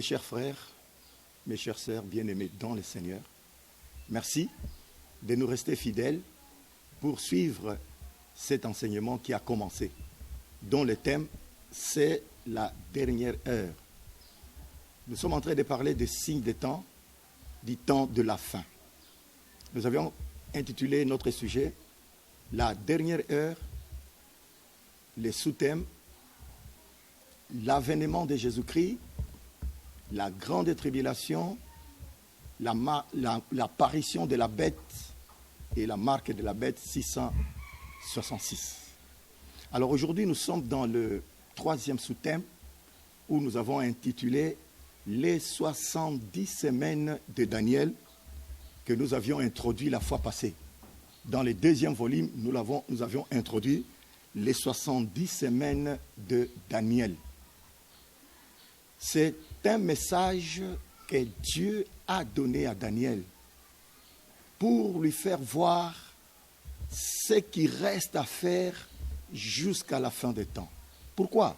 chers frères, mes chères sœurs bien-aimés dans le Seigneur, merci de nous rester fidèles pour suivre cet enseignement qui a commencé, dont le thème, c'est la dernière heure. Nous sommes en train de parler des signes des temps, du temps de la fin. Nous avions intitulé notre sujet « La dernière heure », les sous-thèmes « L'avènement de Jésus-Christ », la grande tribulation, l'apparition de la bête et la marque de la bête 666. Alors aujourd'hui, nous sommes dans le troisième sous-thème où nous avons intitulé « Les 70 semaines de Daniel » que nous avions introduit la fois passée. Dans le deuxième volume, nous avions introduit les 70 semaines de Daniel. C'est un message que Dieu a donné à Daniel pour lui faire voir ce qui reste à faire jusqu'à la fin des temps. Pourquoi?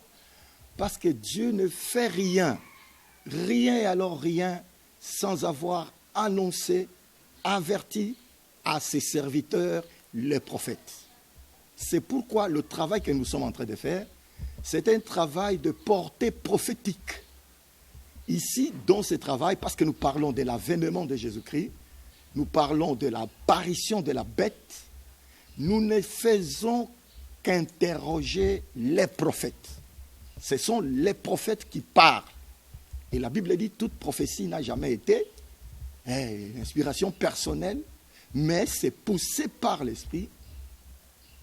Parce que Dieu ne fait rien et alors rien, sans avoir annoncé, averti à ses serviteurs, les prophètes. C'est pourquoi le travail que nous sommes en train de faire, c'est un travail de portée prophétique. Ici, dans ce travail, parce que nous parlons de l'avènement de Jésus-Christ, nous parlons de l'apparition de la bête, nous ne faisons qu'interroger les prophètes. Ce sont les prophètes qui parlent. Et la Bible dit, toute prophétie n'a jamais été une inspiration personnelle, mais c'est poussé par l'Esprit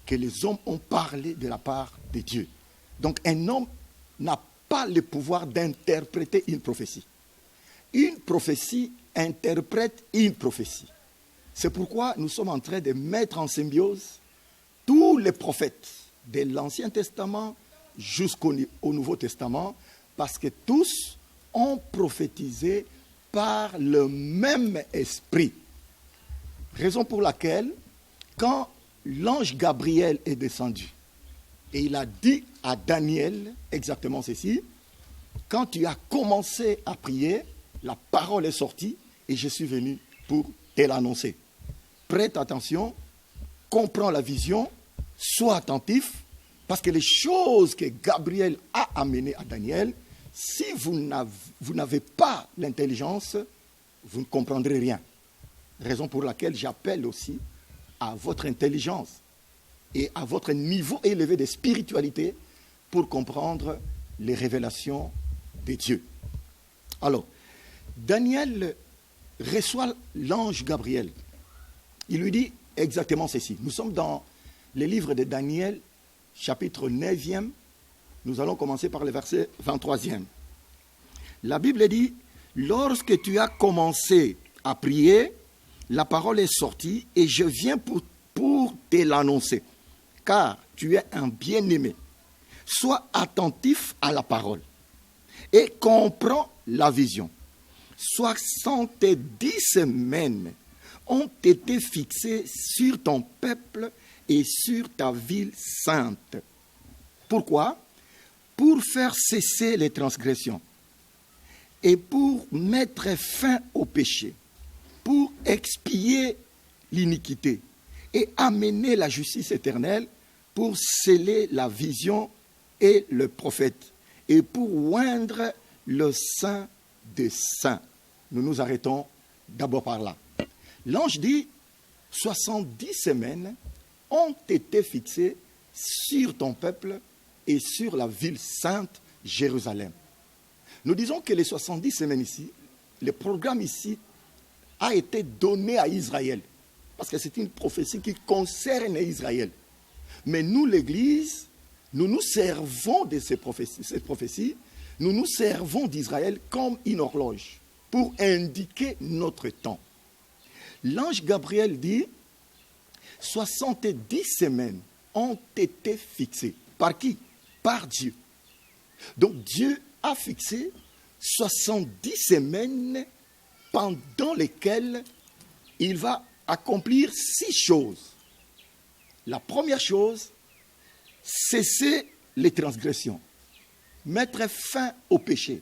que les hommes ont parlé de la part de Dieu. Donc un homme n'a pas le pouvoir d'interpréter une prophétie. Une prophétie interprète une prophétie. C'est pourquoi nous sommes en train de mettre en symbiose tous les prophètes de l'Ancien Testament jusqu'au Nouveau Testament, parce que tous ont prophétisé par le même esprit. Raison pour laquelle, quand l'ange Gabriel est descendu, et il a dit à Daniel exactement ceci, quand tu as commencé à prier, la parole est sortie et je suis venu pour te l'annoncer. Prête attention, comprends la vision, sois attentif, parce que les choses que Gabriel a amenées à Daniel, si vous n'avez pas l'intelligence, vous ne comprendrez rien. Raison pour laquelle j'appelle aussi à votre intelligence et à votre niveau élevé de spiritualité pour comprendre les révélations de Dieu. Alors, Daniel reçoit l'ange Gabriel. Il lui dit exactement ceci. Nous sommes dans les livres de Daniel, chapitre 9e. Nous allons commencer par le verset 23e. La Bible dit, « Lorsque tu as commencé à prier, la parole est sortie et je viens pour te l'annoncer, car tu es un bien-aimé. Sois attentif à la parole et comprends la vision. 70 semaines ont été fixées sur ton peuple et sur ta ville sainte. Pourquoi? Pour faire cesser les transgressions et pour mettre fin au péché, pour expier l'iniquité et amener la justice éternelle, pour sceller la vision et le prophète, et pour oindre le Saint des saints. » Nous nous arrêtons d'abord par là. L'ange dit, 70 semaines ont été fixées sur ton peuple et sur la ville sainte Jérusalem. Nous disons que les 70 semaines ici, le programme ici a été donné à Israël, parce que c'est une prophétie qui concerne Israël. Mais nous, l'Église, nous nous servons de cette prophétie, nous nous servons d'Israël comme une horloge pour indiquer notre temps. L'ange Gabriel dit, 70 semaines ont été fixées. Par qui? Par Dieu. Donc Dieu a fixé 70 semaines pendant lesquelles il va accomplir 6 choses. La première chose, cesser les transgressions, mettre fin au péché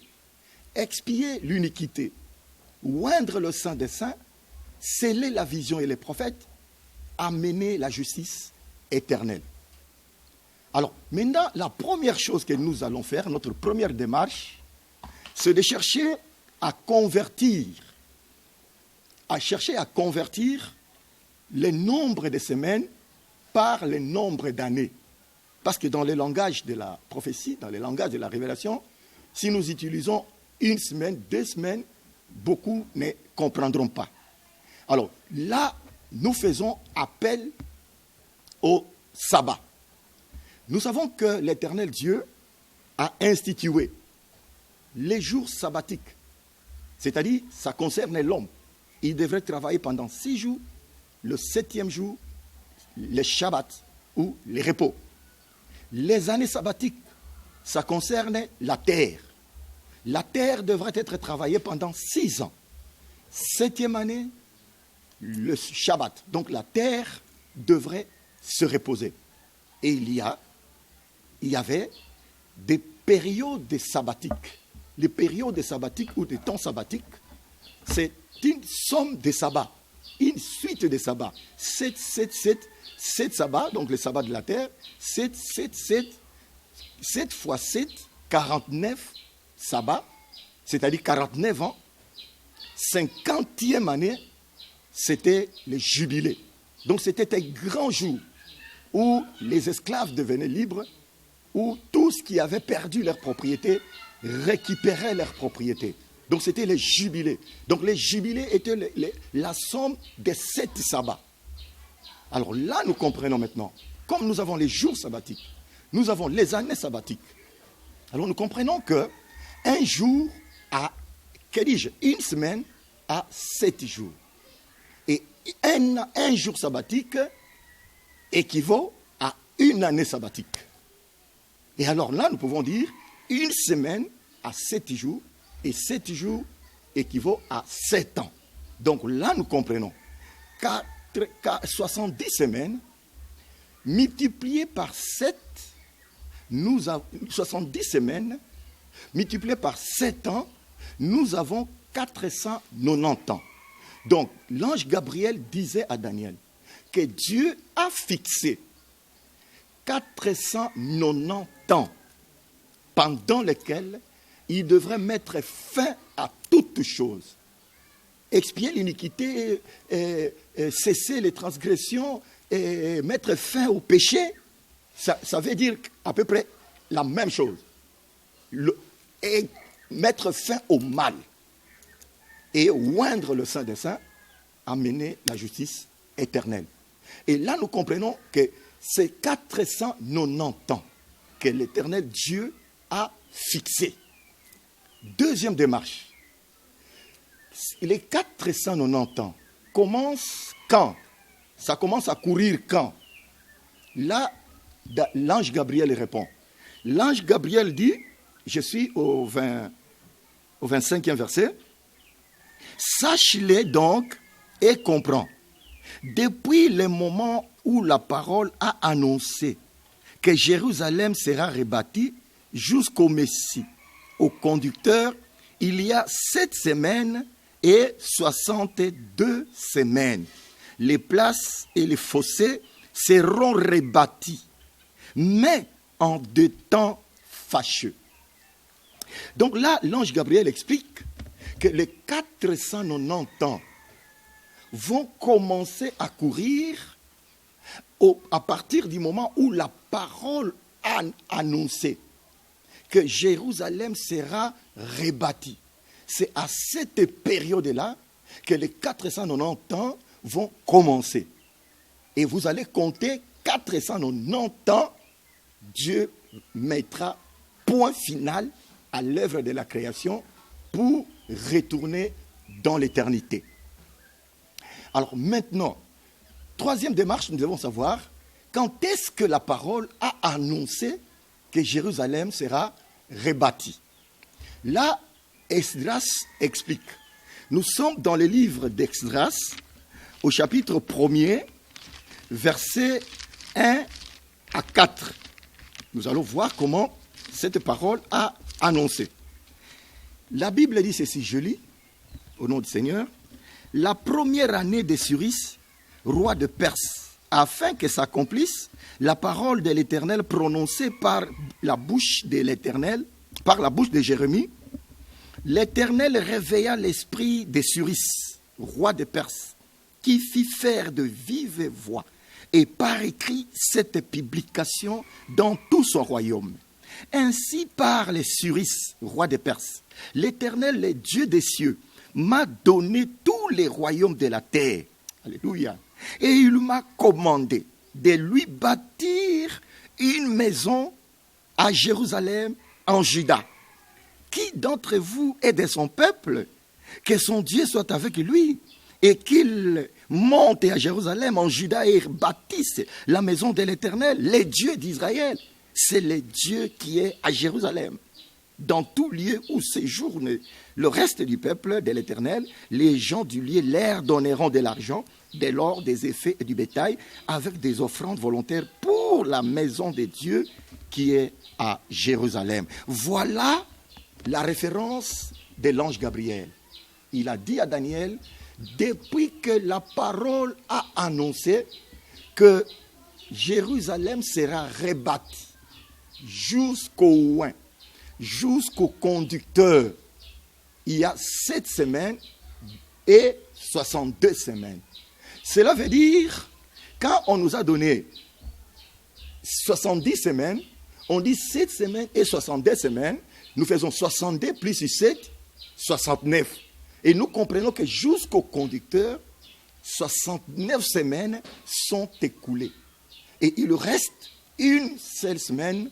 expier l'iniquité, oindre le Saint des Saints, sceller la vision et les prophètes, amener la justice éternelle. Alors, maintenant, la première chose que nous allons faire, notre première démarche, c'est de chercher à convertir le nombre de semaines par le nombre d'années. Parce que dans le langage de la prophétie, dans le langage de la révélation, si nous utilisons une semaine, 2 semaines, beaucoup ne comprendront pas. Alors là, nous faisons appel au sabbat. Nous savons que l'Éternel Dieu a institué les jours sabbatiques. C'est-à-dire, ça concerne l'homme. Il devrait travailler pendant 6 jours, le 7e jour, les Shabbats ou les repos. Les années sabbatiques, ça concerne la terre. La terre devrait être travaillée pendant 6 ans. 7e année, le Shabbat. Donc la terre devrait se reposer. Et il y avait des périodes sabbatiques. Les périodes sabbatiques ou des temps sabbatiques, c'est une somme de sabbats, une suite de sabbats. 7 sabbats, donc le sabbat de la terre, 7 fois 7, 49 sabbats, c'est-à-dire 49 ans. 50e année, c'était le jubilé. Donc c'était un grand jour où les esclaves devenaient libres, où tous qui avaient perdu leur propriété récupéraient leur propriété. Donc c'était les jubilés. Donc les jubilés étaient la somme des 7 sabbats. Alors là, nous comprenons maintenant, comme nous avons les jours sabbatiques, nous avons les années sabbatiques. Alors nous comprenons que un jour a, une semaine a 7 jours. Et un jour sabbatique équivaut à une année sabbatique. Et alors là, nous pouvons dire une semaine à 7 jours, et 7 jours équivaut à 7 ans. Donc là, nous comprenons 70 semaines multipliées par 7, 70 semaines multipliées par 7 ans, nous avons 490 ans. Donc, l'ange Gabriel disait à Daniel que Dieu a fixé 490 ans pendant lesquels il devrait mettre fin à toutes choses. Expier l'iniquité, cesser les transgressions, et mettre fin au péché, ça veut dire à peu près la même chose. Et mettre fin au mal. Et oindre le Saint des Saints, amener la justice éternelle. Et là, nous comprenons que c'est 490 ans que l'Éternel Dieu a fixé. Deuxième démarche. Les 490 ans commencent quand? Ça commence à courir quand? Là, l'ange Gabriel répond. L'ange Gabriel dit, je suis au 25e verset, « Sache-les donc et comprends. Depuis le moment où la parole a annoncé que Jérusalem sera rebâtie jusqu'au Messie, au conducteur, il y a 7 semaines et 62 semaines. Les places et les fossés seront rebâtis, mais en 2 temps fâcheux. » Donc là, l'ange Gabriel explique que les 490 ans vont commencer à courir à partir du moment où la parole a annoncé que Jérusalem sera rebâtie. C'est à cette période-là que les 490 ans vont commencer. Et vous allez compter 490 ans, Dieu mettra point final à l'œuvre de la création pour retourner dans l'éternité. Alors maintenant, troisième démarche, nous devons savoir quand est-ce que la parole a annoncé que Jérusalem sera rebâtie. Là, Esdras explique. Nous sommes dans le livre d'Esdras, au chapitre 1er, versets 1 à 4. Nous allons voir comment cette parole a annoncé. La Bible dit ceci, je lis, au nom du Seigneur. La première année de Cyrus, roi de Perse, afin que s'accomplisse la parole de l'Éternel prononcée par la bouche de l'Éternel, par la bouche de Jérémie, l'Éternel réveilla l'esprit de Cyrus, roi de Perse, qui fit faire de vive voix et par écrit cette publication dans tout son royaume. Ainsi parle Cyrus, roi de Perse. L'Éternel, le Dieu des cieux, m'a donné tous les royaumes de la terre. Alléluia. Et il m'a commandé de lui bâtir une maison à Jérusalem, en Juda. Qui d'entre vous est de son peuple? Que son Dieu soit avec lui et qu'il monte à Jérusalem, en Juda, et bâtisse la maison de l'Éternel, le Dieu d'Israël. C'est le Dieu qui est à Jérusalem. Dans tout lieu où séjourne le reste du peuple de l'Éternel, les gens du lieu leur donneront de l'argent, de l'or, des effets et du bétail, avec des offrandes volontaires pour la maison de Dieu qui est à Jérusalem. Voilà la référence de l'ange Gabriel. Il a dit à Daniel, depuis que la parole a annoncé que Jérusalem sera rebâtie jusqu'au oin, jusqu'au conducteur, il y a 7 semaines et 62 semaines. Cela veut dire, quand on nous a donné 70 semaines, on dit 7 semaines et 62 semaines, nous faisons 62 plus 7, 69. Et nous comprenons que jusqu'au conducteur, 69 semaines sont écoulées. Et il reste une seule semaine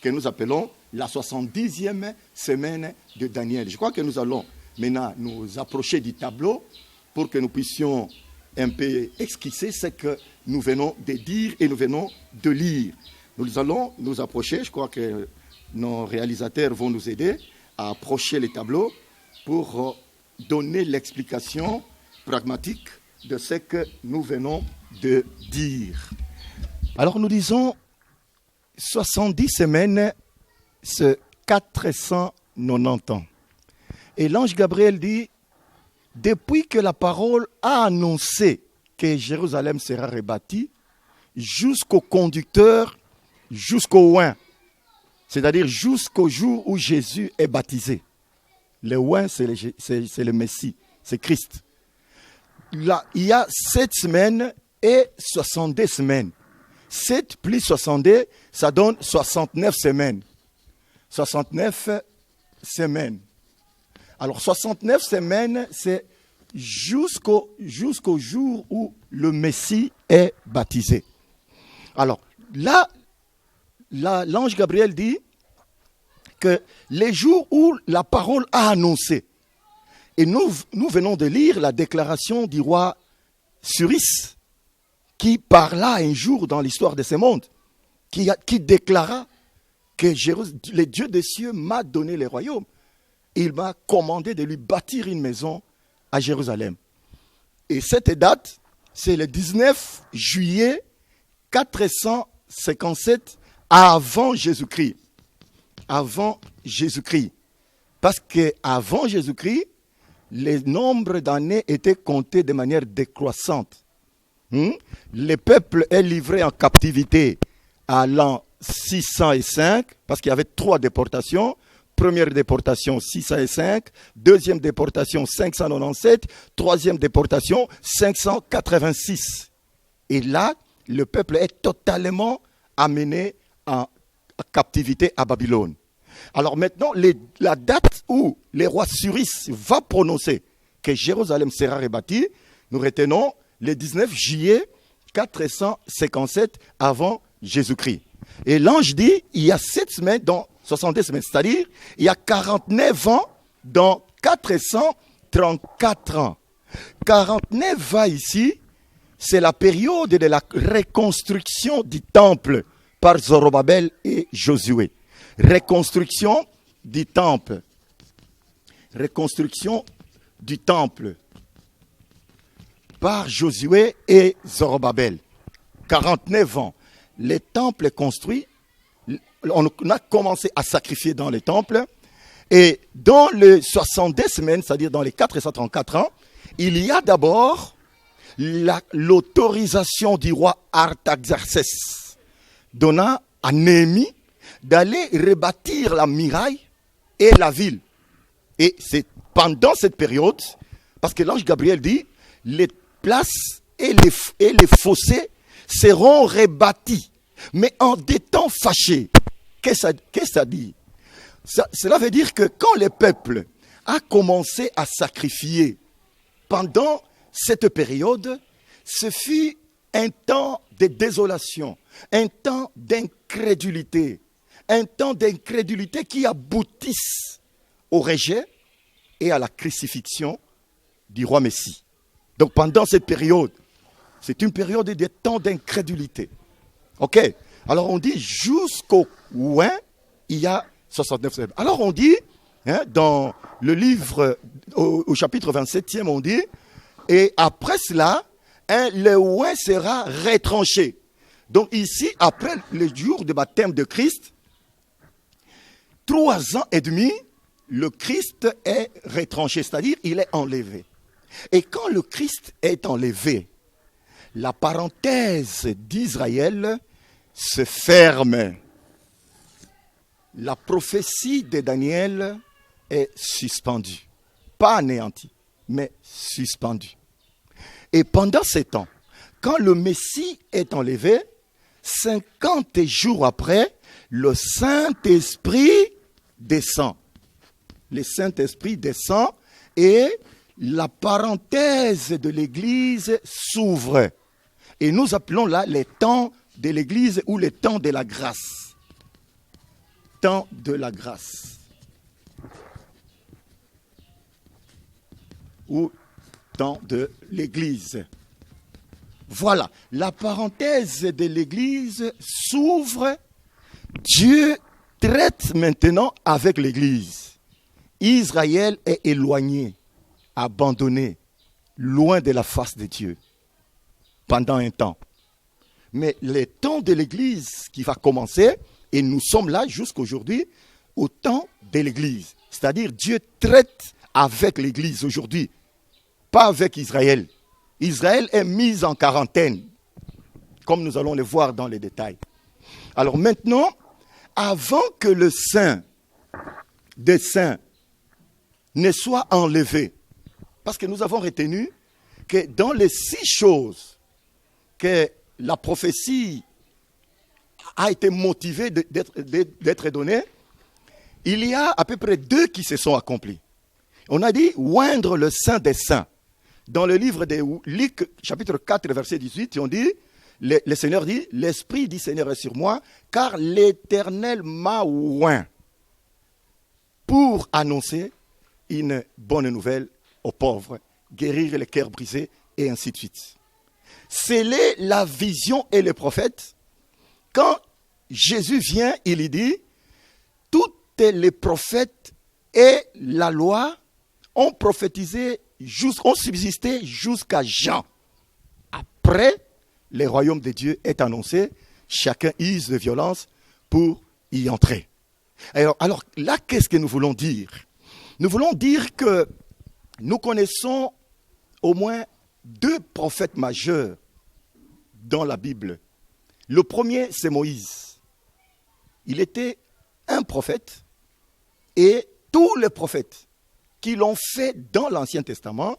que nous appelons la 70e semaine de Daniel. Je crois que nous allons maintenant nous approcher du tableau pour que nous puissions un peu esquisser ce que nous venons de dire et nous venons de lire. Nous allons nous approcher, je crois que nos réalisateurs vont nous aider à approcher les tableaux pour donner l'explication pragmatique de ce que nous venons de dire. Alors nous disons 70 semaines, c'est 490 ans. Et l'ange Gabriel dit, depuis que la parole a annoncé que Jérusalem sera rebâtie, jusqu'au conducteur, jusqu'au oin, c'est-à-dire jusqu'au jour où Jésus est baptisé. Le oin, c'est le Messie, c'est Christ. Là, il y a 7 semaines et 62 semaines. 7 plus 62, ça donne 69 semaines. 69 semaines. Alors, 69 semaines, c'est jusqu'au jour où le Messie est baptisé. Alors, là, l'ange Gabriel dit que les jours où la parole a annoncé, et nous venons de lire la déclaration du roi Cyrus, qui parla un jour dans l'histoire de ce monde, qui déclara que le Dieu des cieux m'a donné les royaumes. Il m'a commandé de lui bâtir une maison à Jérusalem. Et cette date, c'est le 19 juillet 457 avant Jésus-Christ. Avant Jésus-Christ. Parce qu'avant Jésus-Christ, les nombres d'années étaient comptés de manière décroissante. Le peuple est livré en captivité à l'an 605, parce qu'il y avait 3 déportations. Première déportation 605, deuxième déportation 597, troisième déportation 586. Et là, le peuple est totalement amené en captivité à Babylone. Alors maintenant, la date où le roi Cyrus va prononcer que Jérusalem sera rebâtie, nous retenons le 19 juillet 457 avant Jésus-Christ. Et l'ange dit, il y a 7 semaines dans 70 semaines, c'est-à-dire il y a 49 ans dans 434 ans. 49 ans ici, c'est la période de la reconstruction du temple par Zorobabel et Josué. Reconstruction du temple. Reconstruction du temple par Josué et Zorobabel. 49 ans. Le temple est construit. On a commencé à sacrifier dans les temples. Et dans les 70 semaines, c'est-à-dire dans les 434 ans, il y a d'abord l'autorisation du roi Artaxerxès donnant à Néhémie d'aller rebâtir la muraille et la ville. Et c'est pendant cette période, parce que l'ange Gabriel dit, les places et les fossés seront rebâtis, mais en des temps fâchés. Qu'est-ce que ça dit? Cela veut dire que quand le peuple a commencé à sacrifier pendant cette période, ce fut un temps de désolation, un temps d'incrédulité qui aboutisse au rejet et à la crucifixion du roi Messie. Donc pendant cette période, c'est une période de temps d'incrédulité. Ok? Alors on dit jusqu'au ouin, il y a 69 semaines. Alors on dit, dans le livre, au chapitre 27e, on dit, et après cela, le ouin sera retranché. Donc ici, après le jour de baptême de Christ, 3 ans et demi, le Christ est retranché, c'est-à-dire il est enlevé. Et quand le Christ est enlevé, la parenthèse d'Israël se ferme. La prophétie de Daniel est suspendue. Pas anéantie, mais suspendue. Et pendant ces temps, quand le Messie est enlevé, 50 jours après, le Saint-Esprit descend. Le Saint-Esprit descend et la parenthèse de l'Église s'ouvre. Et nous appelons là les temps de l'Église ou les temps de la grâce. Temps de la grâce. Ou temps de l'Église. Voilà, la parenthèse de l'Église s'ouvre. Dieu traite maintenant avec l'Église. Israël est éloigné, abandonné, loin de la face de Dieu, pendant un temps. Mais le temps de l'Église qui va commencer, et nous sommes là jusqu'aujourd'hui, au temps de l'Église. C'est-à-dire Dieu traite avec l'Église aujourd'hui, pas avec Israël. Israël est mis en quarantaine, comme nous allons le voir dans les détails. Alors maintenant, avant que le Saint des Saints ne soit enlevé, parce que nous avons retenu que dans les 6 choses que la prophétie a été motivée d'être donnée, il y a à peu près 2 qui se sont accomplis. On a dit oindre le Saint des Saints. Dans le livre de Luc, chapitre 4, verset 18, on dit, le Seigneur dit, l'Esprit du Seigneur est sur moi, car l'Éternel m'a oint pour annoncer une bonne nouvelle aux pauvres, guérir les cœurs brisés, et ainsi de suite. Sceller la vision et les prophètes. Quand Jésus vient, il dit, tous les prophètes et la loi ont prophétisé, ont subsisté jusqu'à Jean. Après, le royaume de Dieu est annoncé, chacun use de violence pour y entrer. Alors là, qu'est-ce que nous voulons dire? Nous voulons dire que nous connaissons au moins 2 prophètes majeurs dans la Bible. Le premier, c'est Moïse. Il était un prophète et tous les prophètes qui l'ont fait dans l'Ancien Testament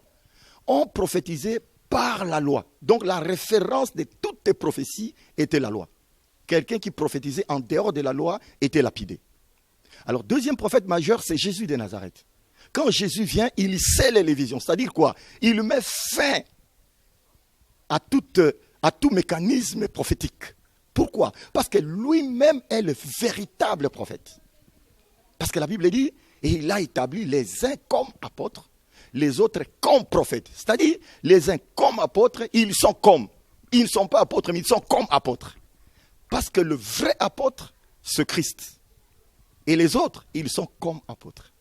ont prophétisé par la loi. Donc la référence de toutes les prophéties était la loi. Quelqu'un qui prophétisait en dehors de la loi était lapidé. Alors deuxième prophète majeur, c'est Jésus de Nazareth. Quand Jésus vient, il scelle les visions. C'est-à-dire quoi? Il met fin à tout mécanisme prophétique. Pourquoi? Parce que lui-même est le véritable prophète. Parce que la Bible dit, et il a établi les uns comme apôtres, les autres comme prophètes. C'est-à-dire, les uns comme apôtres, ils sont comme. Ils ne sont pas apôtres, mais ils sont comme apôtres. Parce que le vrai apôtre, c'est Christ. Et les autres, ils sont comme apôtres.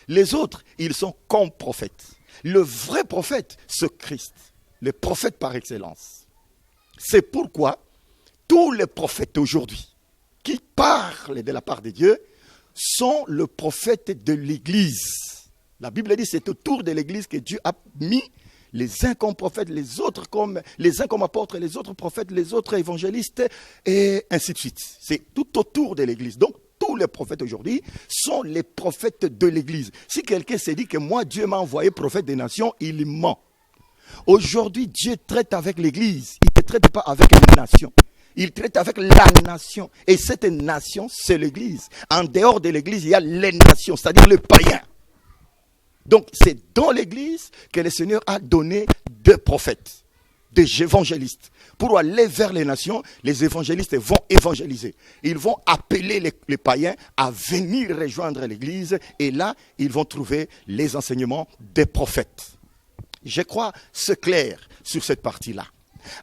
Les autres, ils sont comme prophètes. Le vrai prophète, c'est Christ. Le prophète par excellence. C'est pourquoi tous les prophètes aujourd'hui qui parlent de la part de Dieu sont le prophète de l'Église. La Bible dit que c'est autour de l'Église que Dieu a mis les uns comme prophètes, les uns comme apôtres, les autres prophètes, les autres évangélistes, et ainsi de suite. C'est tout autour de l'Église. Donc, tous les prophètes aujourd'hui sont les prophètes de l'Église. Si quelqu'un s'est dit que moi, Dieu m'a envoyé prophète des nations, il ment. Aujourd'hui, Dieu traite avec l'Église. Il ne traite pas avec une nation. Il traite avec la nation. Et cette nation, c'est l'Église. En dehors de l'Église, il y a les nations, c'est-à-dire les païens. Donc, c'est dans l'Église que le Seigneur a donné des prophètes, des évangélistes. Pour aller vers les nations, les évangélistes vont évangéliser. Ils vont appeler les païens à venir rejoindre l'Église. Et là, ils vont trouver les enseignements des prophètes. Je crois c'est clair sur cette partie-là.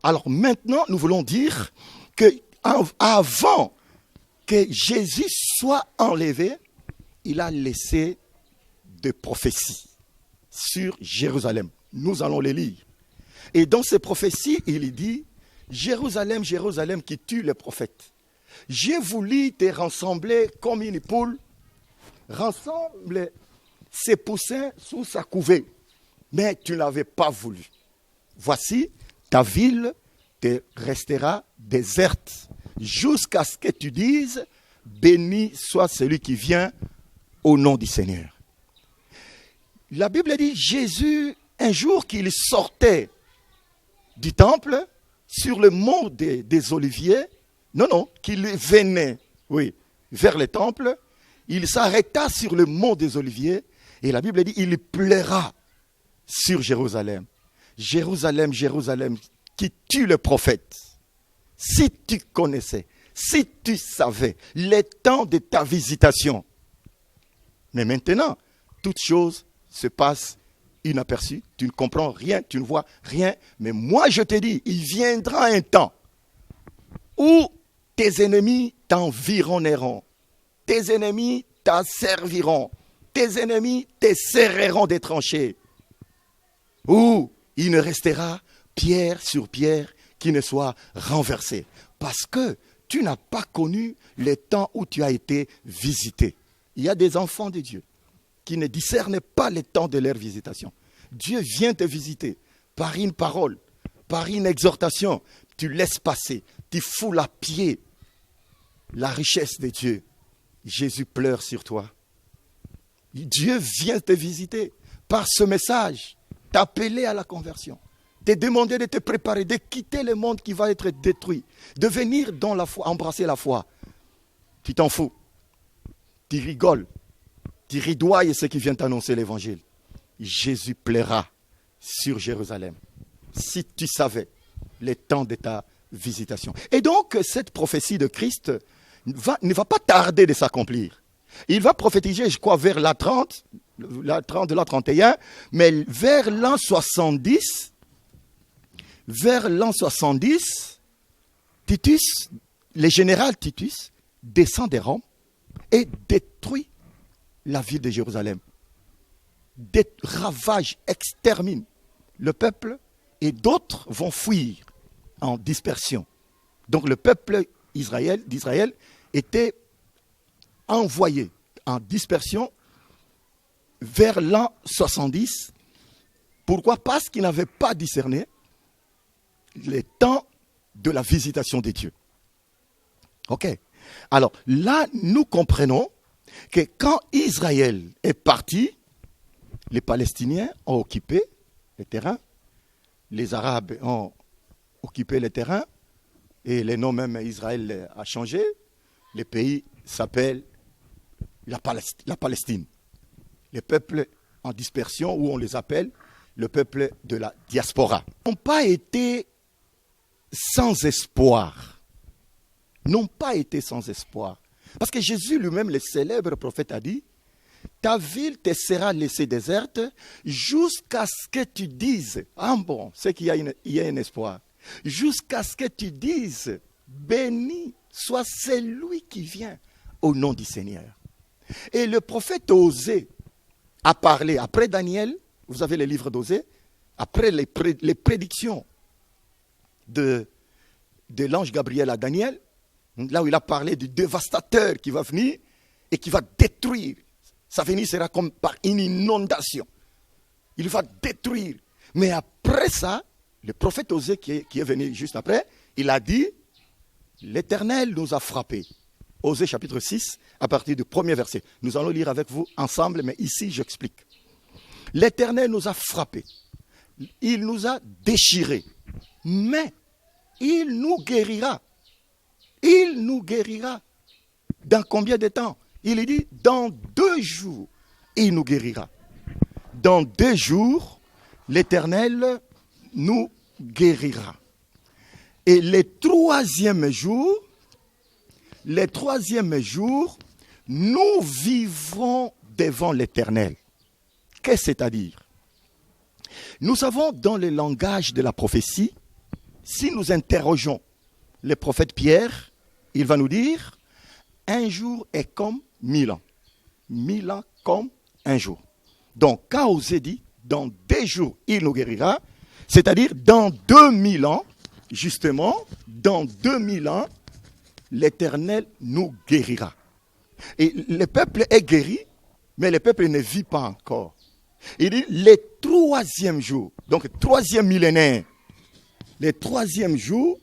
Alors maintenant, nous voulons dire qu'avant que Jésus soit enlevé, il a laissé de prophéties sur Jérusalem. Nous allons les lire. Et dans ces prophéties, il dit, Jérusalem, Jérusalem qui tue les prophètes. J'ai voulu te rassembler comme une poule, rassemble ses poussins sous sa couvée, mais tu n'avais pas voulu. Voici, ta ville te restera déserte jusqu'à ce que tu dises, béni soit celui qui vient au nom du Seigneur. La Bible dit, Jésus, un jour qu'il sortait du temple, sur le mont des Oliviers, qu'il venait, vers le temple, il s'arrêta sur le mont des Oliviers, et la Bible dit, il pleura sur Jérusalem. Jérusalem, Jérusalem, qui tue le prophète. Si tu connaissais, si tu savais les temps de ta visitation. Mais maintenant, toutes choses se passent inaperçues. Tu ne comprends rien, tu ne vois rien. Mais moi, je te dis, il viendra un temps où tes ennemis t'environneront. Tes ennemis t'asserviront. Tes ennemis te serreront des tranchées. Où il ne restera pierre sur pierre qui ne soit renversée. Parce que tu n'as pas connu le temps où tu as été visité. Il y a des enfants de Dieu qui ne discernent pas le temps de leur visitation. Dieu vient te visiter par une parole, par une exhortation. Tu laisses passer, tu foules à pied la richesse de Dieu. Jésus pleure sur toi. Dieu vient te visiter par ce message, t'appeler à la conversion, te demander de te préparer, de quitter le monde qui va être détruit, de venir dans la foi, embrasser la foi. Tu t'en fous, tu rigoles, tu ridoilles ceux qui viennent t'annoncer l'évangile. Jésus plaira sur Jérusalem, si tu savais le temps de ta visitation. Et donc, cette prophétie de Christ ne va pas tarder de s'accomplir. Il va prophétiser, je crois, vers la 30, la 31, mais vers l'an 70, Titus, le général Titus, descend de Rome et détruit la ville de Jérusalem. Ravage, extermine le peuple et d'autres vont fuir en dispersion. Donc le peuple d'Israël était envoyé en dispersion vers l'an 70. Pourquoi? Parce qu'il n'avait pas discerné le temps de la visitation de Dieu. Ok. Alors là, nous comprenons que quand Israël est parti, les Palestiniens ont occupé les terrains, les Arabes ont occupé les terrains, et le nom même Israël a changé. Le pays s'appelle la Palestine. Les peuples en dispersion, où on les appelle le peuple de la diaspora, n'ont pas été sans espoir. N'ont pas été sans espoir. Parce que Jésus lui-même, le célèbre prophète, a dit, ta ville te sera laissée déserte jusqu'à ce que tu dises, ah bon, c'est qu'il y a un espoir, jusqu'à ce que tu dises, béni soit celui qui vient au nom du Seigneur. Et le prophète Osée a parlé, après Daniel, vous avez le livre d'Osée, après les prédictions de l'ange Gabriel à Daniel, là où il a parlé du dévastateur qui va venir, et qui va détruire. Sa venue sera comme par une inondation. Il va détruire. Mais après ça, le prophète Osée qui est venu juste après, il a dit, l'Éternel nous a frappés. Osée chapitre 6, à partir du premier verset. Nous allons lire avec vous ensemble, mais ici j'explique. L'Éternel nous a frappés. Il nous a déchirés. Mais il nous guérira. Il nous guérira. Dans combien de temps? Il dit, dans 2 jours, il nous guérira. Dans 2 jours, l'Éternel nous guérira. Et le troisième jour, nous vivrons devant l'Éternel. Qu'est-ce que c'est-à-dire? Nous savons dans le langage de la prophétie, si nous interrogeons le prophète Pierre, il va nous dire, un jour est comme 1000 ans. 1000 ans comme un jour. Donc, quand Osée dit, dans 2 jours, il nous guérira, c'est-à-dire dans 2000 ans, justement, dans 2000 ans, l'Éternel nous guérira. Et le peuple est guéri, mais le peuple ne vit pas encore. Il dit, le 3e jour, donc 3e millénaire, le 3e jour,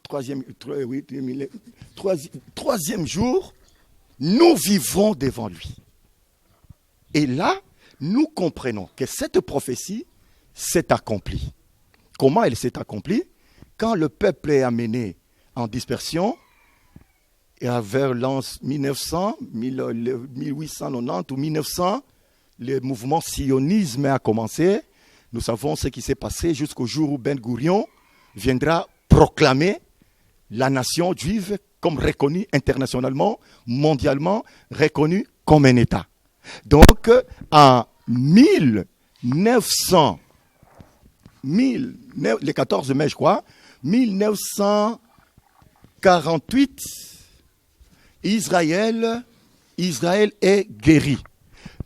3e jour, nous vivrons devant lui. Et là, nous comprenons que cette prophétie s'est accomplie. Comment elle s'est accomplie? Quand le peuple est amené en dispersion, et vers l'an 1900, 1890 ou 1900, le mouvement sionisme a commencé. Nous savons ce qui s'est passé jusqu'au jour où Ben Gourion viendra proclamer la nation juive comme reconnue internationalement, mondialement, reconnue comme un État. Donc, en 1900, le 14 mai, je crois, 1948, Israël est guéri.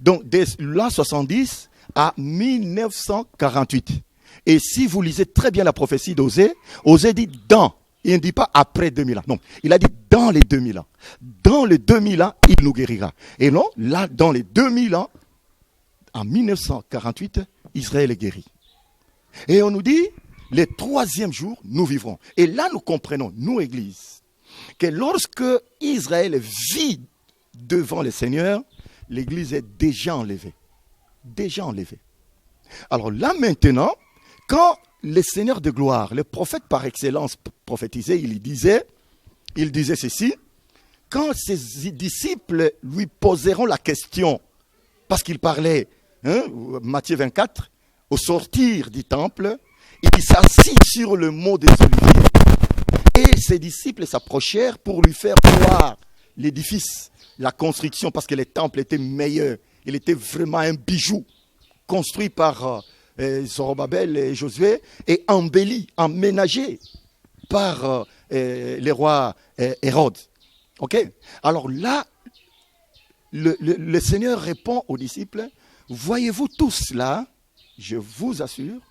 Donc, de l'an 70 à 1948. Et si vous lisez très bien la prophétie d'Osée, Osée dit dans. Il ne dit pas après 2000 ans. Non, il a dit dans les 2000 ans. Dans les 2000 ans, il nous guérira. Et non, là, dans les 2000 ans, en 1948, Israël est guéri. Et on nous dit, le 3e jour, nous vivrons. Et là, nous comprenons, nous, Église, que lorsque Israël vit devant le Seigneur, l'Église est déjà enlevée. Déjà enlevée. Alors là, maintenant, quand le Seigneur de gloire, le prophète par excellence prophétisait, il disait ceci, quand ses disciples lui poseront la question, parce qu'il parlait, Matthieu 24, au sortir du temple, il s'assit sur le mont des Oliviers. Et ses disciples s'approchèrent pour lui faire voir l'édifice, la construction, parce que le temple était meilleur. Il était vraiment un bijou, construit par Zorobabel et Josué, et embelli, emménagé par les rois Hérode. Ok? Alors là, le Seigneur répond aux disciples, voyez-vous tout cela, je vous assure,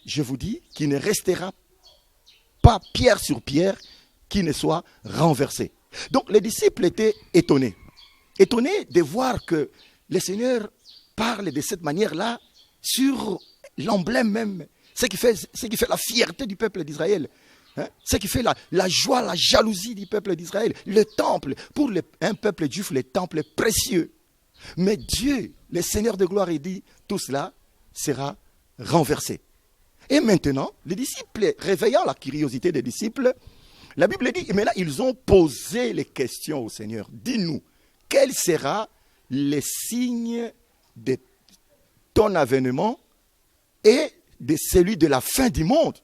je vous dis qu'il ne restera pas pierre sur pierre qui ne soit renversé. Donc les disciples étaient étonnés de voir que le Seigneur parle de cette manière-là sur l'emblème même, ce qui fait la fierté du peuple d'Israël. Ce qui fait la joie, la jalousie du peuple d'Israël. Le temple, pour un peuple juif, le temple est précieux. Mais Dieu, le Seigneur de gloire, il dit, tout cela sera renversé. Et maintenant, les disciples, réveillant la curiosité des disciples, la Bible dit, mais là, ils ont posé les questions au Seigneur. Dis-nous, quel sera le signe de ton avènement et de celui de la fin du monde?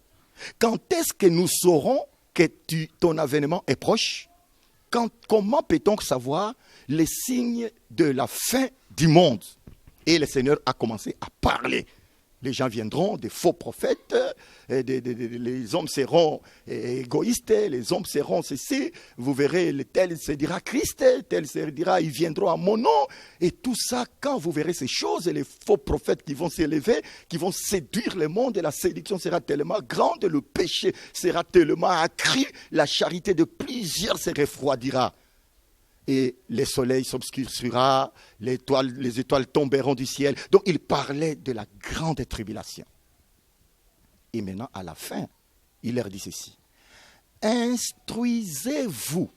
Quand est-ce que nous saurons que ton avènement est proche? Comment peut-on savoir les signes de la fin du monde? Et le Seigneur a commencé à parler Les gens viendront, des faux prophètes, les hommes seront égoïstes, les hommes seront ceci. Vous verrez, tel se dira Christ, tel se dira, ils viendront à mon nom. Et tout ça, quand vous verrez ces choses, et les faux prophètes qui vont s'élever, qui vont séduire le monde, et la séduction sera tellement grande, le péché sera tellement accru, la charité de plusieurs se refroidira. Et le soleil s'obscurcira, les étoiles tomberont du ciel. Donc il parlait de la grande tribulation. Et maintenant, à la fin, il leur dit ceci. Instruisez-vous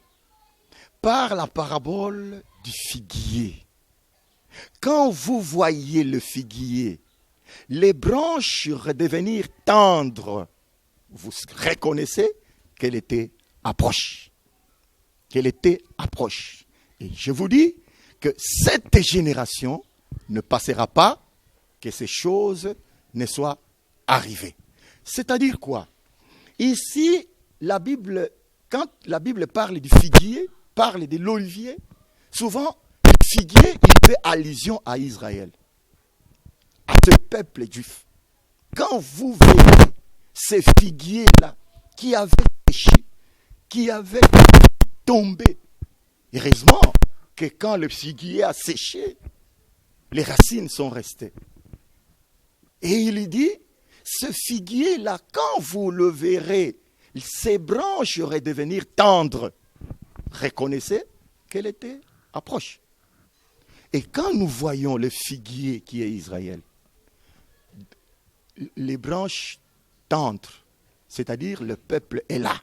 par la parabole du figuier. Quand vous voyez le figuier, les branches redevenir tendres, vous reconnaissez qu'elle était approche. Qu'elle était approche. Et je vous dis que cette génération ne passera pas que ces choses ne soient arrivées. C'est-à-dire quoi? Ici, la Bible, quand la Bible parle du figuier, parle de l'olivier, souvent, le figuier, il fait allusion à Israël, à ce peuple juif. Quand vous voyez ces figuiers-là qui avaient péché, qui avaient tombé. Heureusement que quand le figuier a séché, les racines sont restées. Et il dit, ce figuier-là, quand vous le verrez, ses branches redevenir tendres. Reconnaissez qu'elle était approche. Et quand nous voyons le figuier qui est Israël, les branches tendres, c'est-à-dire le peuple est là,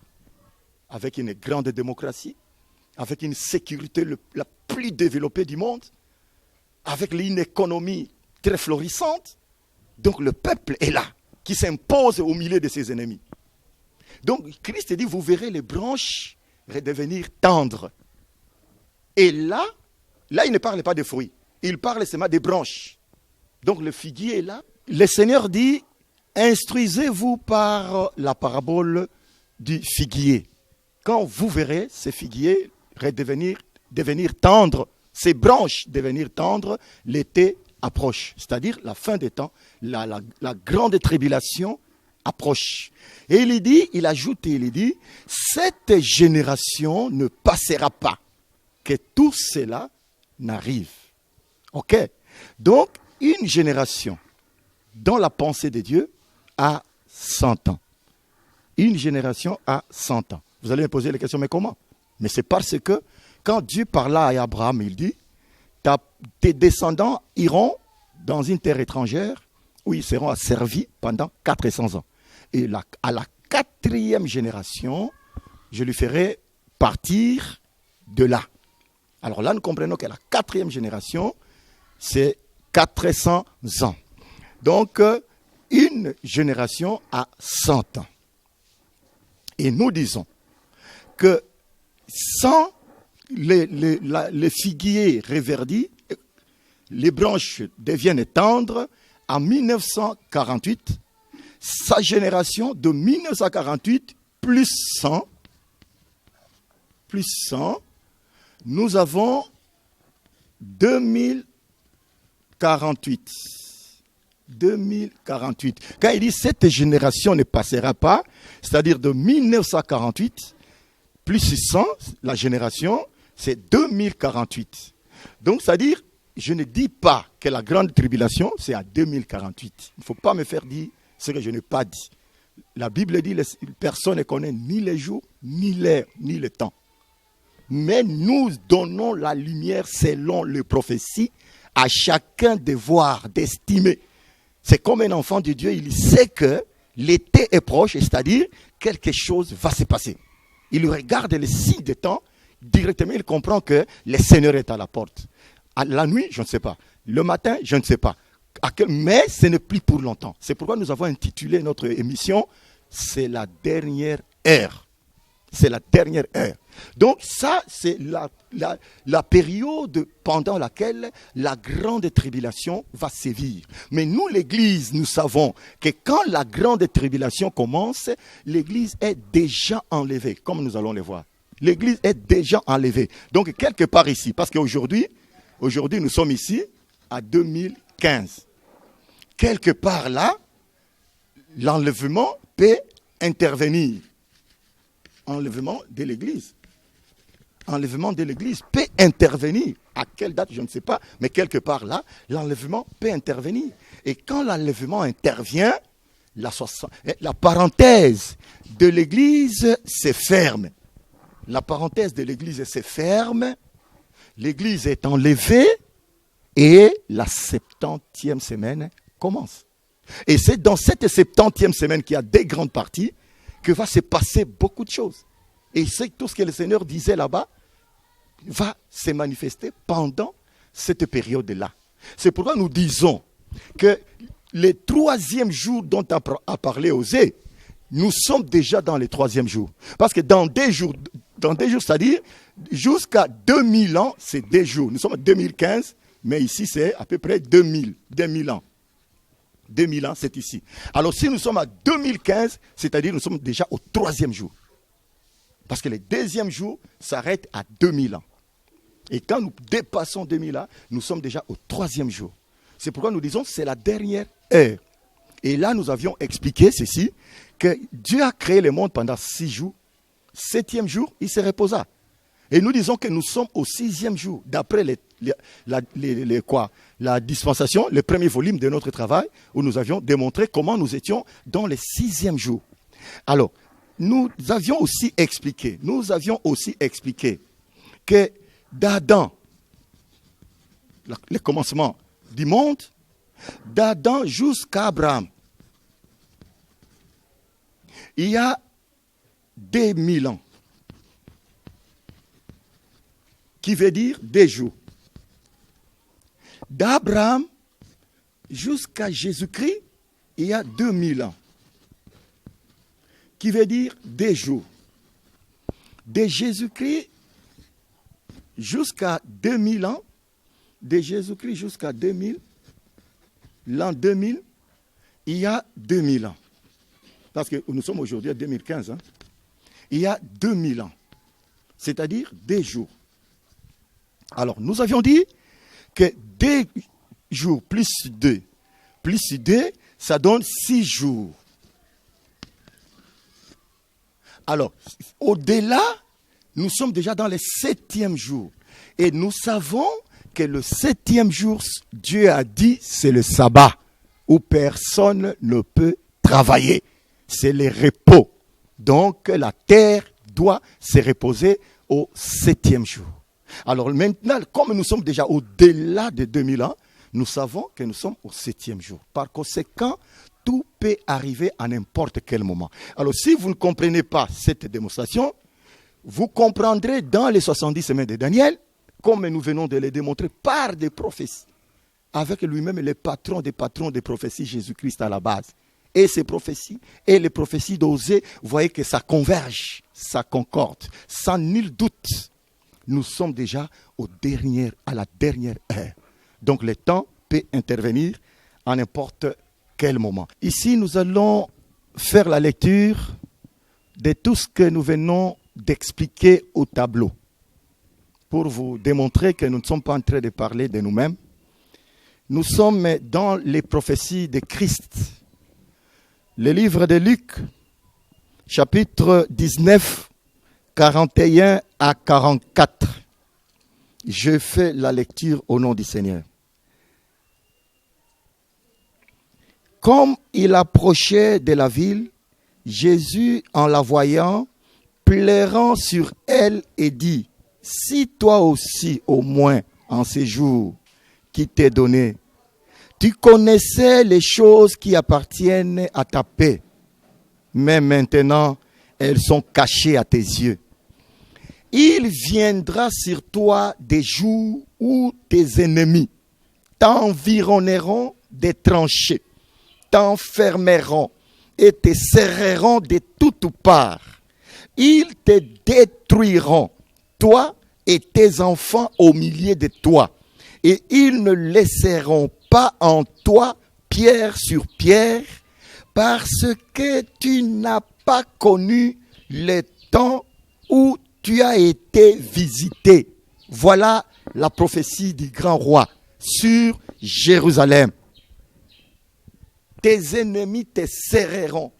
avec une grande démocratie, avec une sécurité la plus développée du monde, avec une économie très florissante. Donc le peuple est là, qui s'impose au milieu de ses ennemis. Donc Christ dit, vous verrez les branches redevenir tendres. Et là, il ne parle pas de fruits, il parle seulement des branches. Donc le figuier est là. Le Seigneur dit, instruisez-vous par la parabole du figuier. Quand vous verrez ces figuiers devenir tendres, ces branches devenir tendres, l'été approche. C'est-à-dire la fin des temps, la grande tribulation approche. Et il ajoute, cette génération ne passera pas, que tout cela n'arrive. Ok? Donc, une génération dans la pensée de Dieu a 100 ans. Une génération a 100 ans. Vous allez me poser la question, mais comment? Mais c'est parce que quand Dieu parla à Abraham, il dit, tes descendants iront dans une terre étrangère où ils seront asservis pendant 400 ans. Et à la 4e génération, je lui ferai partir de là. Alors là, nous comprenons que la 4e génération, c'est 400 ans. Donc, une génération a 100 ans. Et nous disons que sans les figuiers reverdis, les branches deviennent tendres en 1948. Sa génération de 1948 plus 100, nous avons 2048. 2048. Quand il dit cette génération ne passera pas, c'est-à-dire de 1948 plus 100, la génération, c'est 2048. Donc, c'est-à-dire, je ne dis pas que la grande tribulation, c'est à 2048. Il ne faut pas me faire dire ce que je n'ai pas dit. La Bible dit, personne ne connaît ni les jours, ni l'heure, ni le temps. Mais nous donnons la lumière selon les prophéties à chacun de voir, d'estimer. C'est comme un enfant de Dieu, il sait que l'été est proche, c'est-à-dire quelque chose va se passer. Il regarde les signes de temps, directement il comprend que le Seigneur est à la porte. À la nuit, je ne sais pas. Le matin, je ne sais pas. Mais ce n'est plus pour longtemps. C'est pourquoi nous avons intitulé notre émission « C'est la dernière heure ». C'est la dernière heure. Donc ça, c'est la période pendant laquelle la grande tribulation va sévir. Mais nous, l'Église, nous savons que quand la grande tribulation commence, l'Église est déjà enlevée, comme nous allons le voir. L'Église est déjà enlevée. Donc quelque part ici, parce qu'aujourd'hui, nous sommes ici à 2015. quelque part là, l'enlèvement peut intervenir. Enlèvement de l'Église. Enlèvement de l'Église peut intervenir. À quelle date, je ne sais pas, mais quelque part là, l'enlèvement peut intervenir. Et quand l'enlèvement intervient, la parenthèse de l'Église se ferme. La parenthèse de l'Église se ferme, l'Église est enlevée et la 70e semaine commence. Et c'est dans cette 70e semaine qu'il y a des grandes parties que va se passer beaucoup de choses. Et c'est tout ce que le Seigneur disait là-bas va se manifester pendant cette période-là. C'est pourquoi nous disons que le 3e jour dont a parlé Osée, nous sommes déjà dans le 3e jour. Parce que dans des jours, c'est-à-dire jusqu'à 2000 ans, c'est des jours. Nous sommes en 2015, mais ici c'est à peu près 2000 ans. 2000 ans, c'est ici. Alors si nous sommes à 2015, c'est-à-dire nous sommes déjà au 3e jour. Parce que le 2e jour s'arrête à 2000 ans. Et quand nous dépassons 2000 ans, nous sommes déjà au 3e jour. C'est pourquoi nous disons que c'est la dernière heure. Et là, nous avions expliqué ceci, que Dieu a créé le monde pendant 6 jours. 7e jour, il se reposa. Et nous disons que nous sommes au 6e jour, d'après la dispensation, le premier volume de notre travail, où nous avions démontré comment nous étions dans le 6e jour. Alors, nous avions aussi expliqué que d'Adam, le commencement du monde, d'Adam jusqu'à Abraham, il y a 2000 ans, qui veut dire des jours. D'Abraham jusqu'à Jésus-Christ, il y a 2000 ans, qui veut dire des jours. De Jésus-Christ jusqu'à 2000 ans, de Jésus-Christ jusqu'à 2000, l'an 2000, il y a 2000 ans. Parce que nous sommes aujourd'hui à 2015. Il y a 2000 ans, c'est-à-dire des jours. Alors, nous avions dit que des jours plus 2, ça donne 6 jours. Alors, au-delà, nous sommes déjà dans le 7e jour. Et nous savons que le 7e jour, Dieu a dit, c'est le sabbat, où personne ne peut travailler. C'est le repos. Donc, la terre doit se reposer au 7e jour. Alors maintenant, comme nous sommes déjà au-delà de 2000 ans, nous savons que nous sommes au 7e jour. Par conséquent, tout peut arriver à n'importe quel moment. Alors, si vous ne comprenez pas cette démonstration, vous comprendrez dans les 70 semaines de Daniel, comme nous venons de le démontrer par des prophéties, avec lui-même le patron des patrons des prophéties, Jésus-Christ à la base. Et ces prophéties, et les prophéties d'Osée, vous voyez que ça converge, ça concorde, sans nul doute. Nous sommes déjà à la dernière heure. Donc le temps peut intervenir à n'importe quel moment. Ici, nous allons faire la lecture de tout ce que nous venons d'expliquer au tableau, pour vous démontrer que nous ne sommes pas en train de parler de nous-mêmes. Nous sommes dans les prophéties de Christ. Le livre de Luc, chapitre 19, 41 à 44. Je fais la lecture au nom du Seigneur. Comme il approchait de la ville, Jésus, en la voyant, pleurant sur elle, et dit, « Si toi aussi, au moins, en ces jours qui t'est donné, tu connaissais les choses qui appartiennent à ta paix, mais maintenant, elles sont cachées à tes yeux. Il viendra sur toi des jours où tes ennemis t'environneront des tranchées, t'enfermeront et te serreront de toutes parts. Ils te détruiront, toi et tes enfants au milieu de toi, et ils ne laisseront pas en toi pierre sur pierre, parce que tu n'as pas connu le temps où tu as été visité. Voilà la prophétie du grand roi sur Jérusalem. tes ennemis te serreront,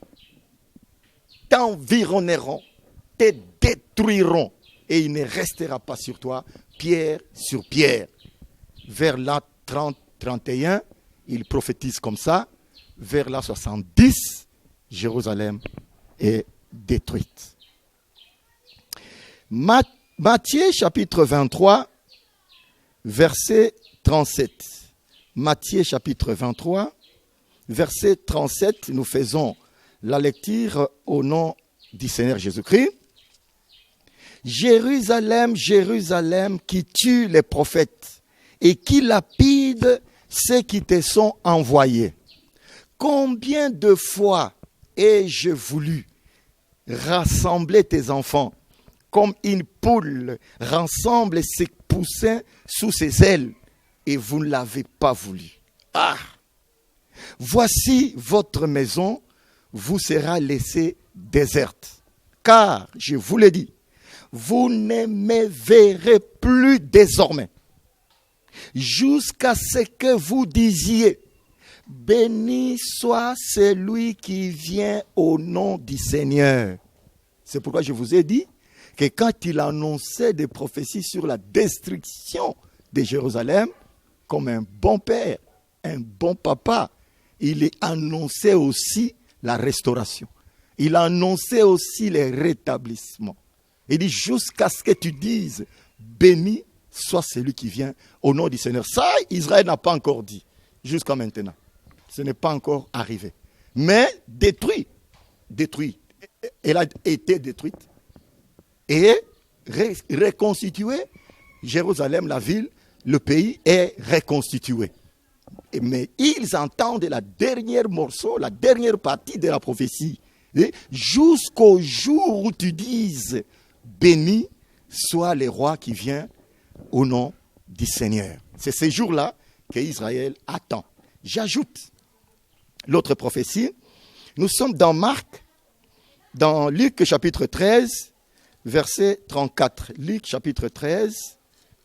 t'environneront, te détruiront, et il ne restera pas sur toi pierre sur pierre. Vers la 30-31, il prophétise comme ça. Vers la 70, Jérusalem est détruite. Matthieu chapitre 23, verset 37. Matthieu chapitre 23, verset 37, nous faisons la lecture au nom du Seigneur Jésus-Christ. Jérusalem, Jérusalem, qui tue les prophètes et qui lapide ceux qui te sont envoyés. Combien de fois ai-je voulu rassembler tes enfants comme une poule rassemble ses poussins sous ses ailes, et vous ne l'avez pas voulu. Ah! Voici votre maison vous sera laissée déserte. Car, je vous l'ai dit, vous ne me verrez plus désormais, jusqu'à ce que vous disiez, béni soit celui qui vient au nom du Seigneur. C'est pourquoi je vous ai dit que quand il annonçait des prophéties sur la destruction de Jérusalem, comme un bon père, un bon papa, il annonçait aussi la restauration. Il annonçait aussi le rétablissement. Il dit jusqu'à ce que tu dises, béni soit celui qui vient au nom du Seigneur. Ça, Israël n'a pas encore dit, jusqu'à maintenant. Ce n'est pas encore arrivé. Mais détruit. Elle a été détruite. Et reconstituée, Jérusalem, la ville, le pays est reconstitué. Mais ils entendent la dernière morceau, la dernière partie de la prophétie. Jusqu'au jour où tu dises, béni soit le roi qui vient au nom du Seigneur. C'est ce jour-là qu'Israël attend. J'ajoute l'autre prophétie. Nous sommes dans Marc, dans Luc chapitre 13, verset 34. Luc chapitre 13,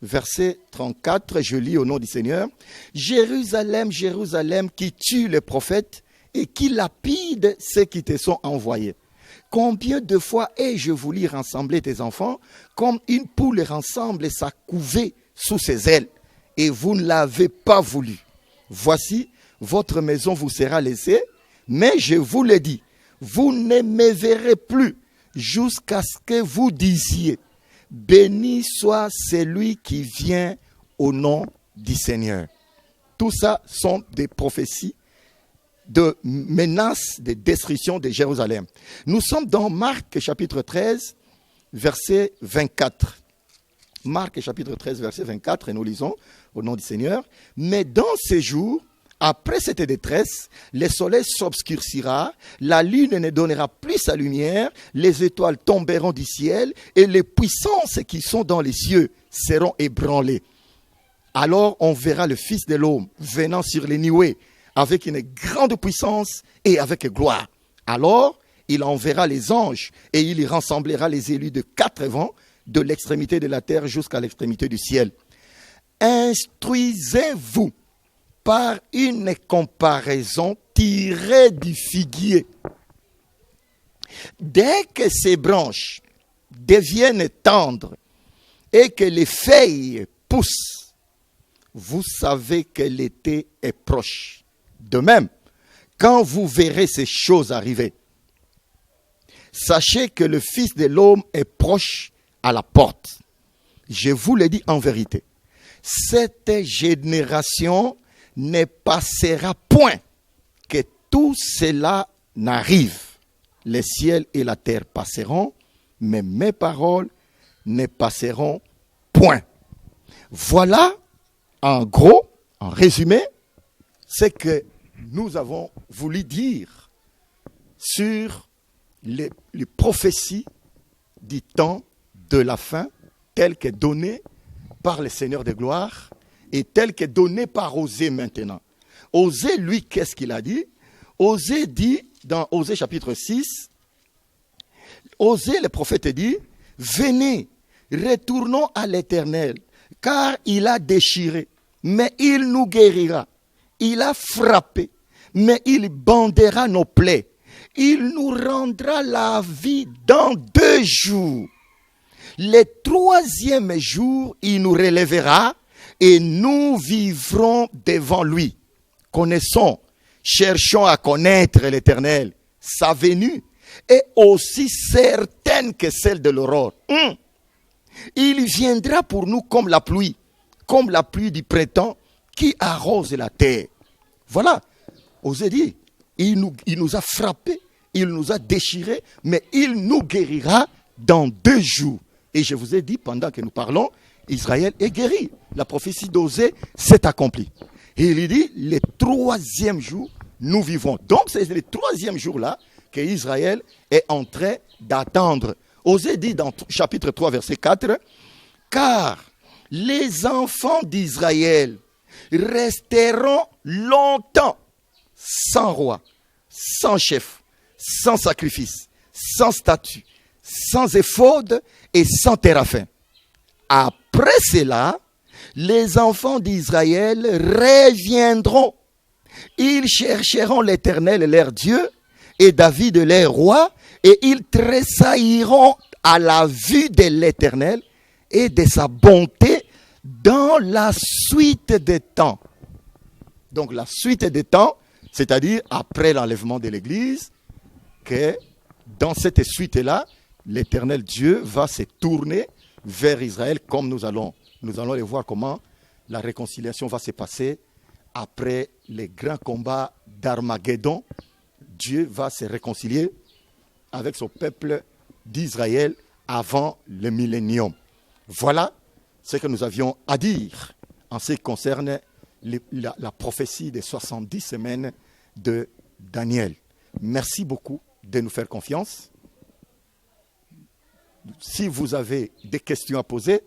verset 34, je lis au nom du Seigneur. Jérusalem, Jérusalem, qui tue les prophètes et qui lapide ceux qui te sont envoyés. Combien de fois ai-je voulu rassembler tes enfants comme une poule rassemble sa couvée sous ses ailes, et vous ne l'avez pas voulu. Voici, votre maison vous sera laissée, mais je vous le dis, vous ne me verrez plus jusqu'à ce que vous disiez, béni soit celui qui vient au nom du Seigneur. Tout ça sont des prophéties de menaces de destruction de Jérusalem. Nous sommes dans Marc chapitre 13, verset 24. Marc chapitre 13, verset 24, et nous lisons au nom du Seigneur. Mais dans ces jours, après cette détresse, le soleil s'obscurcira, la lune ne donnera plus sa lumière, les étoiles tomberont du ciel, et les puissances qui sont dans les cieux seront ébranlées. Alors on verra le Fils de l'homme venant sur les nuées, avec une grande puissance et avec gloire. Alors, il enverra les anges et il y rassemblera les élus de 4 vents, de l'extrémité de la terre jusqu'à l'extrémité du ciel. Instruisez-vous par une comparaison tirée du figuier. Dès que ces branches deviennent tendres et que les feuilles poussent, vous savez que l'été est proche. De même, quand vous verrez ces choses arriver, sachez que le Fils de l'homme est proche à la porte. Je vous le dis en vérité, cette génération ne passera point que tout cela n'arrive. Les ciels et la terre passeront, mais mes paroles ne passeront point. Voilà, en gros, en résumé, ce que nous avons voulu dire sur les prophéties du temps de la fin, telles que données par le Seigneur de gloire et telles que données par Osée maintenant. Osée, lui, qu'est-ce qu'il a dit? Osée dit, dans Osée chapitre 6, Osée, le prophète, dit, venez, retournons à l'Éternel, car il a déchiré, mais il nous guérira. Il a frappé, mais il bandera nos plaies. Il nous rendra la vie dans 2 jours. Le 3e jour, il nous relèvera et nous vivrons devant lui. Connaissons, cherchons à connaître l'Éternel. Sa venue est aussi certaine que celle de l'aurore. Il viendra pour nous comme la pluie du printemps qui arrose la terre. Voilà, osez dire, il nous a frappés, il nous a déchirés, mais il nous guérira dans 2 jours. Et je vous ai dit, pendant que nous parlons, Israël est guéri. La prophétie d'Osée s'est accomplie. Et il dit, le 3e jour, nous vivons. Donc, c'est le 3e jour-là que Israël est en train d'attendre. Osée dit dans chapitre 3, verset 4, « Car les enfants d'Israël resteront longtemps sans roi, sans chef, sans sacrifice, sans statut, sans éphod et sans téraphim. Après cela, les enfants d'Israël reviendront. Ils chercheront l'Éternel, leur Dieu, et David, leur roi, et ils tressailliront à la vue de l'Éternel et de sa bonté dans la suite des temps. » Donc la suite des temps, c'est-à-dire après l'enlèvement de l'Église, que dans cette suite-là, l'Éternel Dieu va se tourner vers Israël, comme nous allons les voir comment la réconciliation va se passer après les grands combats d'Armageddon. Dieu va se réconcilier avec son peuple d'Israël avant le millénium. Voilà ce que nous avions à dire en ce qui concerne la prophétie des 70 semaines de Daniel. Merci beaucoup de nous faire confiance. Si vous avez des questions à poser,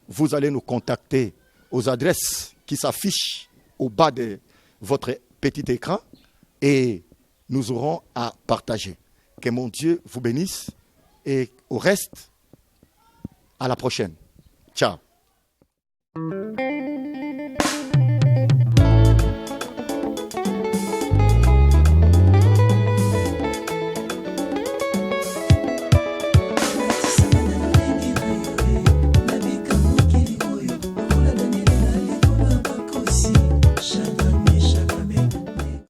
vous allez nous contacter aux adresses qui s'affichent au bas de votre petit écran et nous aurons à partager. Que mon Dieu vous bénisse et au reste, à la prochaine. Ciao.